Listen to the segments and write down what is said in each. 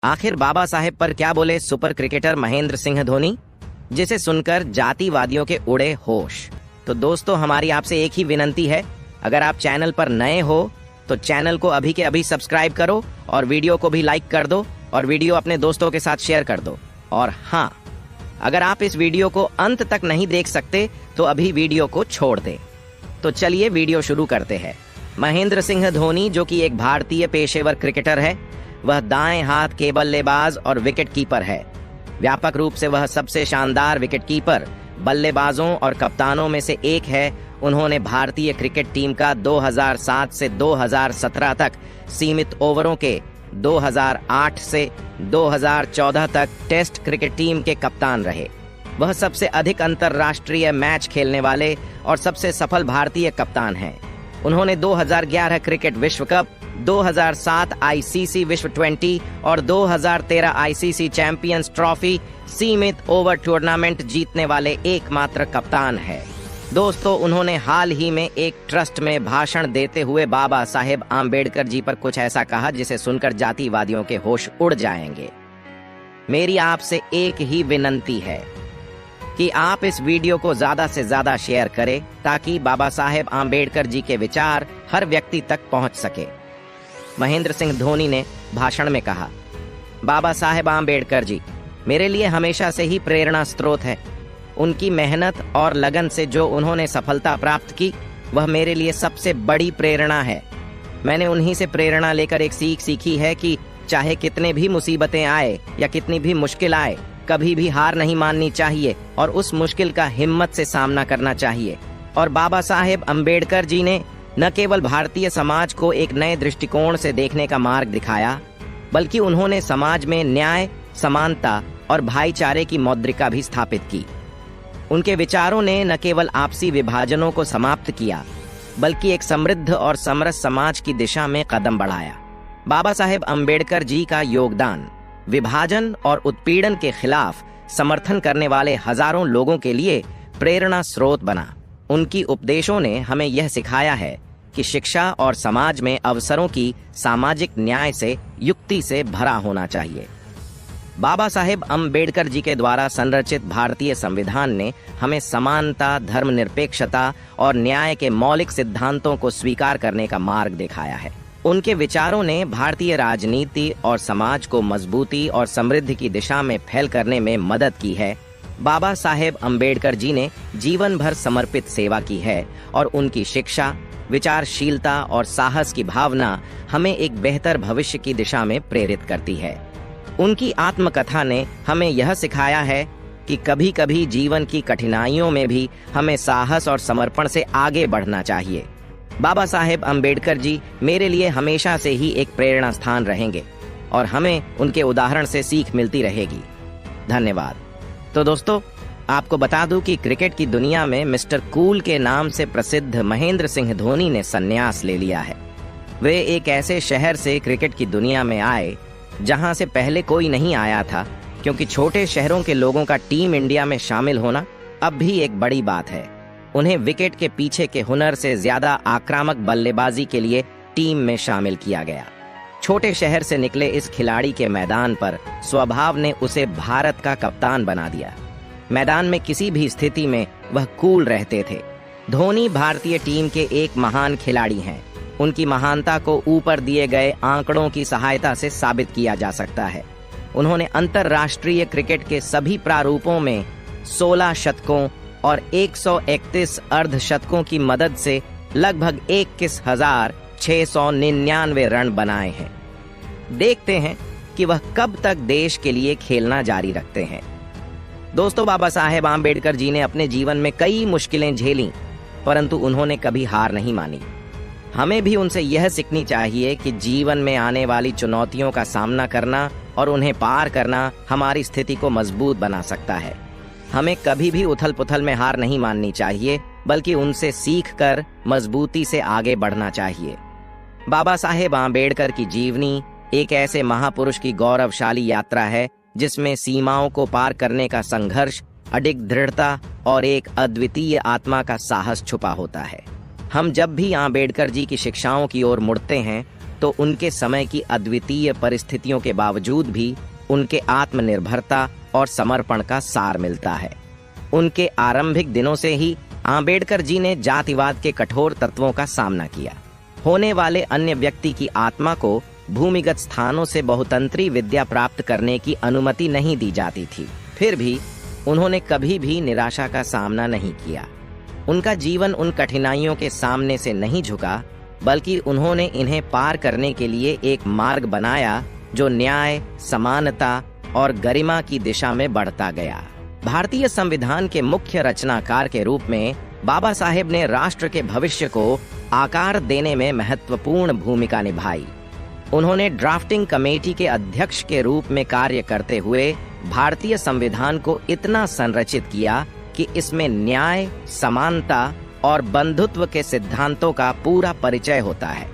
आखिर बाबा साहेब पर क्या बोले सुपर क्रिकेटर महेंद्र सिंह धोनी, जिसे सुनकर जातिवादियों के उड़े होश। तो दोस्तों, हमारी आपसे एक ही विनंती है, अगर आप चैनल पर नए हो तो चैनल को अभी के अभी सब्सक्राइब करो और वीडियो को भी लाइक कर दो और वीडियो अपने दोस्तों के साथ शेयर कर दो। और हाँ, अगर आप इस वीडियो को अंत तक नहीं देख सकते तो अभी वीडियो को छोड़ दें। तो चलिए वीडियो शुरू करते हैं। महेंद्र सिंह धोनी, जो कि एक भारतीय पेशेवर क्रिकेटर है, वह दाएं हाथ के बल्लेबाज और विकेट कीपर है। व्यापक रूप से वह सबसे शानदार विकेट कीपर, बल्लेबाजों और कप्तानों में से एक है। उन्होंने भारतीय क्रिकेट टीम का 2007 से 2017 तक सीमित ओवरों के, 2008 से 2014 तक टेस्ट क्रिकेट टीम के कप्तान रहे। वह सबसे अधिक अंतर्राष्ट्रीय मैच खेलने वाले और सबसे सफल भारतीय कप्तान हैं। उन्होंने 2011 क्रिकेट विश्व कप, 2007 आईसीसी विश्व 20 और 2013 आईसीसी चैंपियंस ट्रॉफी सीमित ओवर टूर्नामेंट जीतने वाले एकमात्र कप्तान है। दोस्तों, उन्होंने हाल ही में एक ट्रस्ट में भाषण देते हुए बाबा साहेब आम्बेडकर जी पर कुछ ऐसा कहा जिसे सुनकर जातिवादियों के होश उड़ जाएंगे। मेरी आपसे एक ही विनंती है कि आप इस वीडियो को ज्यादा से ज्यादा शेयर करें ताकि बाबा साहेब आम्बेडकर जी के विचार हर व्यक्ति तक पहुंच सके। महेंद्र सिंह धोनी ने भाषण में कहा, बाबा साहेब आम्बेडकर जी मेरे लिए हमेशा से ही प्रेरणा स्रोत है। उनकी मेहनत और लगन से जो उन्होंने सफलता प्राप्त की, वह मेरे लिए सबसे बड़ी प्रेरणा है। मैंने उन्हीं से प्रेरणा लेकर एक सीख सीखी है कि चाहे कितने भी मुसीबतें आए या कितनी भी मुश्किल आए, कभी भी हार नहीं माननी चाहिए और उस मुश्किल का हिम्मत से सामना करना चाहिए। और बाबा साहेब अम्बेडकर जी ने न केवल भारतीय समाज को एक नए दृष्टिकोण से देखने का मार्ग दिखाया, बल्कि उन्होंने समाज में न्याय, समानता और भाईचारे की मौद्रिका भी स्थापित की। उनके विचारों ने न केवल आपसी विभाजनों को समाप्त किया, बल्कि एक समृद्ध और समरस समाज की दिशा में कदम बढ़ाया। बाबा साहेब अम्बेडकर जी का योगदान विभाजन और उत्पीड़न के खिलाफ समर्थन करने वाले हजारों लोगों के लिए प्रेरणा स्रोत बना। उनकी उपदेशों ने हमें यह सिखाया है कि शिक्षा और समाज में अवसरों की सामाजिक न्याय से, युक्ति से भरा होना चाहिए। बाबा साहेब अम्बेडकर जी के द्वारा संरचित भारतीय संविधान ने हमें समानता, धर्मनिरपेक्षता और न्याय के मौलिक सिद्धांतों को स्वीकार करने का मार्ग दिखाया है। उनके विचारों ने भारतीय राजनीति और समाज को मजबूती और समृद्धि की दिशा में फैल करने में मदद की है। बाबा साहेब अम्बेडकर जी ने जीवन भर समर्पित सेवा की है और उनकी शिक्षा, विचारशीलता और साहस की भावना हमें एक बेहतर भविष्य की दिशा में प्रेरित करती है। उनकी आत्मकथा ने हमें यह सिखाया है कि कभी कभी जीवन की कठिनाइयों में भी हमें साहस और समर्पण से आगे बढ़ना चाहिए। बाबा साहेब अम्बेडकर जी मेरे लिए हमेशा से ही एक प्रेरणा स्थान रहेंगे और हमें उनके उदाहरण से सीख मिलती रहेगी। धन्यवाद। तो दोस्तों, आपको बता दूं कि क्रिकेट की दुनिया में मिस्टर कूल के नाम से प्रसिद्ध महेंद्र सिंह धोनी ने संन्यास ले लिया है। वे एक ऐसे शहर से क्रिकेट की दुनिया में आए जहां से पहले कोई नहीं आया था, क्योंकि छोटे शहरों के लोगों का टीम इंडिया में शामिल होना अब भी एक बड़ी बात है। उन्हें विकेट के पीछे के हुनर से ज्यादा आक्रामक बल्लेबाजी के लिए टीम में शामिल किया गया। छोटे शहर से निकले इस खिलाड़ी के मैदान पर स्वभाव ने उसे भारत का कप्तान बना दिया। मैदान में किसी भी स्थिति में वह कूल रहते थे। धोनी भारतीय टीम के एक महान खिलाड़ी हैं। उनकी महानता को ऊपर दिए गए आंकड़ों की सहायता से साबित किया जा सकता है। उन्होंने अंतर्राष्ट्रीय क्रिकेट के सभी प्रारूपों में 16 शतकों और 131 अर्धशतकों की मदद से लगभग 21,699 रन बनाए हैं। देखते हैं कि वह कब तक देश के लिए खेलना जारी रखते हैं। दोस्तों, बाबा साहेब आम्बेडकर जी ने अपने जीवन में कई मुश्किलें झेलीं, परंतु उन्होंने कभी हार नहीं मानी। हमें भी उनसे यह सीखनी चाहिए कि जीवन में आने वाली चुनौतियों का सामना करना और उन्हें पार करना हमारी स्थिति को मजबूत बना सकता है। हमें कभी भी उथल पुथल में हार नहीं माननी चाहिए, बल्कि उनसे सीखकर मजबूती से आगे बढ़ना चाहिए। बाबा साहेब आम्बेडकर की जीवनी एक ऐसे महापुरुष की गौरवशाली यात्रा है जिसमें सीमाओं को पार करने का संघर्ष, अडिग दृढ़ता और एक अद्वितीय आत्मा का साहस छुपा होता है। हम जब भी आम्बेडकर जी की शिक्षाओं की ओर मुड़ते हैं तो उनके समय की अद्वितीय परिस्थितियों के बावजूद भी उनके आत्मनिर्भरता और समर्पण का सार मिलता है। उनके आरंभिक दिनों से ही आंबेडकर जी ने जातिवाद के कठोर तत्वों का सामना किया। होने वाले अन्य व्यक्ति की आत्मा को भूमिगत स्थानों से बहुतंत्री विद्या प्राप्त करने की अनुमति नहीं दी जाती थी। फिर भी उन्होंने कभी भी निराशा का सामना नहीं किया। उनका जीवन उन कठिनाइयों के सामने से नहीं झुका, बल्कि उन्होंने इन्हें पार करने के लिए एक मार्ग बनाया जो न्याय, समानता और गरिमा की दिशा में बढ़ता गया। भारतीय संविधान के मुख्य रचनाकार के रूप में बाबा साहेब ने राष्ट्र के भविष्य को आकार देने में महत्वपूर्ण भूमिका निभाई। उन्होंने ड्राफ्टिंग कमेटी के अध्यक्ष के रूप में कार्य करते हुए भारतीय संविधान को इतना संरचित किया कि इसमें न्याय, समानता और बंधुत्व के सिद्धांतों का पूरा परिचय होता है।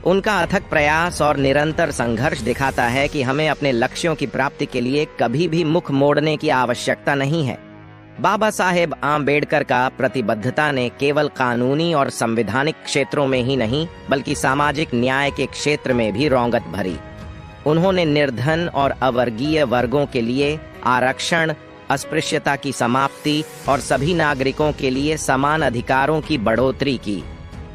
उनका अथक प्रयास और निरंतर संघर्ष दिखाता है कि हमें अपने लक्ष्यों की प्राप्ति के लिए कभी भी मुख मोड़ने की आवश्यकता नहीं है। बाबा साहेब आंबेडकर का प्रतिबद्धता ने केवल कानूनी और संवैधानिक क्षेत्रों में ही नहीं, बल्कि सामाजिक न्याय के क्षेत्र में भी रौंगत भरी। उन्होंने निर्धन और अवर्गीय वर्गों के लिए आरक्षण, अस्पृश्यता की समाप्ति और सभी नागरिकों के लिए समान अधिकारों की बढ़ोतरी की।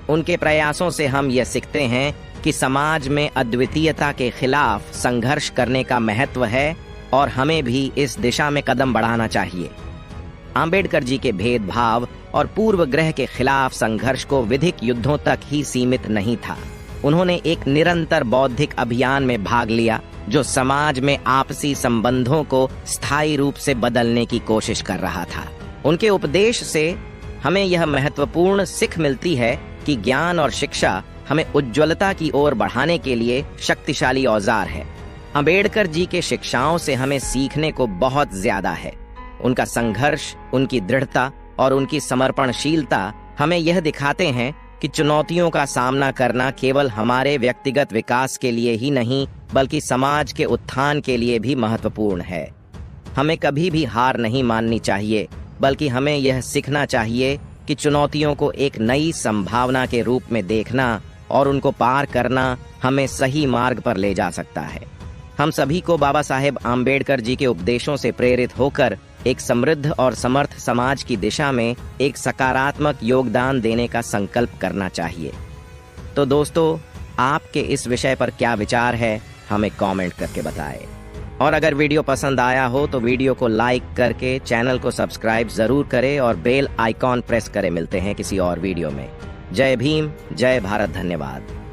उनके प्रयासों से हम यह सीखते हैं कि समाज में अद्वितीयता के खिलाफ संघर्ष करने का महत्व है और हमें भी इस दिशा में कदम बढ़ाना चाहिए। आंबेडकर जी के भेदभाव और पूर्वग्रह के खिलाफ संघर्ष को विधिक युद्धों तक ही सीमित नहीं था। उन्होंने एक निरंतर बौद्धिक अभियान में भाग लिया जो समाज में आपसी संबंधों को स्थायी रूप से बदलने की कोशिश कर रहा था। उनके उपदेश से हमें यह महत्वपूर्ण सीख मिलती है कि ज्ञान और शिक्षा हमें उज्ज्वलता की ओर बढ़ाने के लिए शक्तिशाली औजार है। अंबेडकर जी के शिक्षाओं से हमें सीखने को बहुत ज्यादा है। उनका संघर्ष, उनकी दृढ़ता और उनकी समर्पणशीलता हमें यह दिखाते हैं कि चुनौतियों का सामना करना केवल हमारे व्यक्तिगत विकास के लिए ही नहीं, बल्कि समाज के उत्थान के लिए भी महत्वपूर्ण है। हमें कभी भी हार नहीं माननी चाहिए, बल्कि हमें यह सीखना चाहिए कि चुनौतियों को एक नई संभावना के रूप में देखना और उनको पार करना हमें सही मार्ग पर ले जा सकता है। हम सभी को बाबा साहेब आंबेडकर जी के उपदेशों से प्रेरित होकर एक समृद्ध और समर्थ समाज की दिशा में एक सकारात्मक योगदान देने का संकल्प करना चाहिए। तो दोस्तों, आपके इस विषय पर क्या विचार है, हमें कमेंट करके बताएं। और अगर वीडियो पसंद आया हो तो वीडियो को लाइक करके चैनल को सब्सक्राइब जरूर करें और बेल आइकॉन प्रेस करें। मिलते हैं किसी और वीडियो में। जय भीम, जय भारत, धन्यवाद।